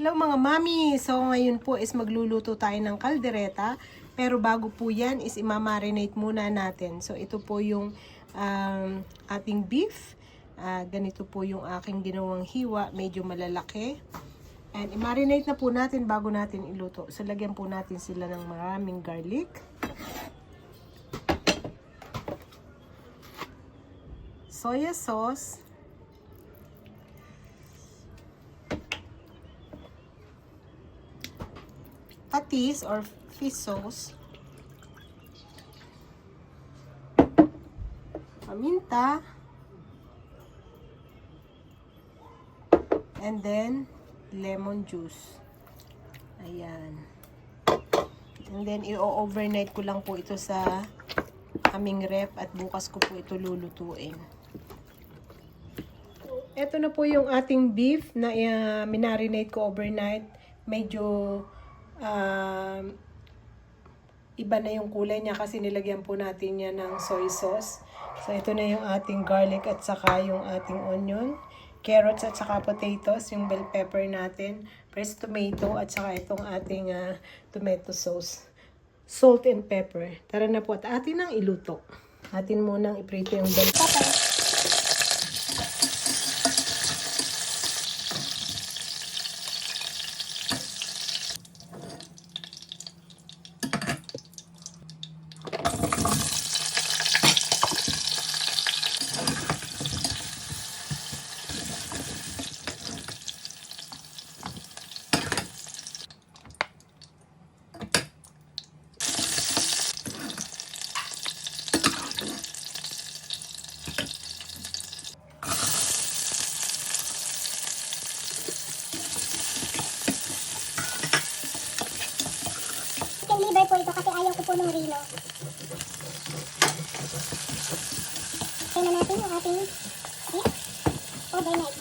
Hello mga mami! So ngayon po is magluluto tayo ng kaldereta. Pero bago po yan is imamarinate muna natin. So ito po yung ating beef. Ganito po yung aking ginawang hiwa. Medyo malalaki. And imarinate na po natin bago natin iluto. So lagyan po natin sila ng maraming garlic. Soya sauce. Patis or fish sauce, paminta, and then lemon juice. Ayan. And then i-overnight ko lang po ito sa aming ref at bukas ko po ito lulutuin. Ito na po yung ating beef na minarinate ko overnight. Medyo iba na yung kulay niya kasi nilagyan po natin yan ng soy sauce. So ito na yung ating garlic at saka yung ating onion, carrots at saka potatoes, yung bell pepper natin, fresh tomato at saka itong ating tomato sauce, salt and pepper. Tara na po at atin nang iluto. Atin munang iprito yung bell pepper. Liver po ito kasi ayaw ko po ng rino. Kaya na natin yung ating beef overnight.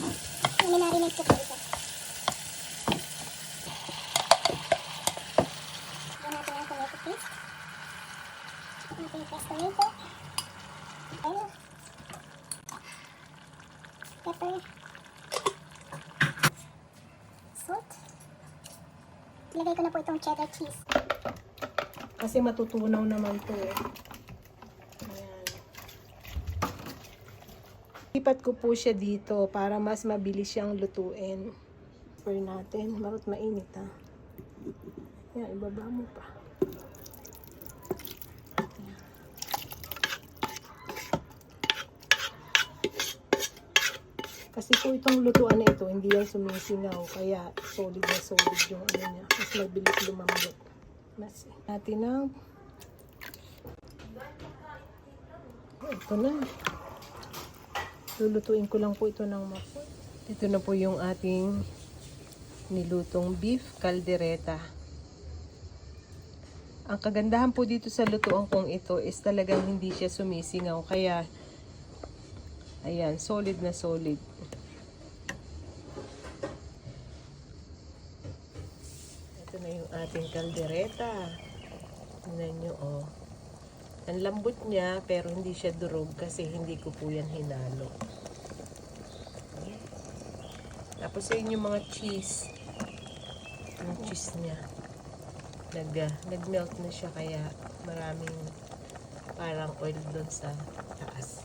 Marinate ko po ito. Lagyan natin yung tomato paste. Ating fresh tomato. And pepper. Salt. Ilagay ko na po itong cheddar cheese. Kasi matutunaw naman to eh. Ayan. Ipat ko po siya dito para mas mabilis siyang lutuin. For natin. Bakit mainit ha? Ayan, ibaba mo pa. Ayan. Kasi po itong lutuan na ito, hindi yan sumisingaw. Kaya solid na solid yung ano niya. Mas mabilis lumambot. Natin ng ito na. Lulutuin ko lang po ito ng mapo. Ito na po yung ating nilutong beef caldereta. Ang kagandahan po dito sa lutuan kong ito is talagang hindi siya sumisingaw. Kaya ayan, solid na solid. Ito na yung ating kaldereta. Tingnan nyo, oh. Ang lambot niya, pero hindi siya durog kasi hindi ko po yan hinalo. Okay. Tapos yun yung mga cheese. Yung cheese niya. Nag-melt na siya kaya maraming parang oil doon sa taas.